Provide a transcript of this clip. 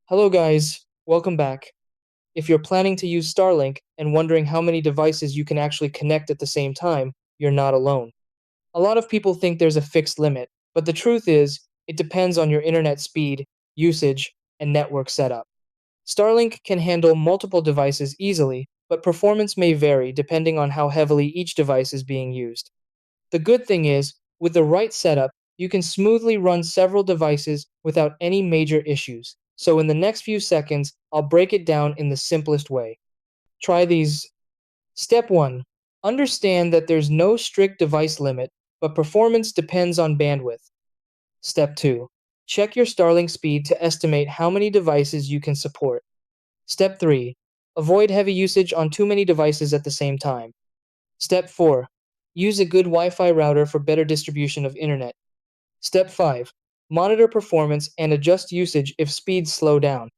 Hello guys, welcome back. If you're planning to use Starlink and wondering how many devices you can actually connect at the same time, you're not alone. A lot of people think there's a fixed limit, but the truth is, it depends on your internet speed, usage, and network setup. Starlink can handle multiple devices easily, but performance may vary depending on how heavily each device is being used. The good thing is, with the right setup, you can smoothly run several devices without any major issues. So in the next few seconds, I'll break it down in the simplest way. Try these. Step 1. Understand that there's no strict device limit, but performance depends on bandwidth. Step 2. Check your Starlink speed to estimate how many devices you can support. Step 3. Avoid heavy usage on too many devices at the same time. Step 4. Use a good Wi-Fi router for better distribution of internet. Step 5. Monitor performance and adjust usage if speeds slow down.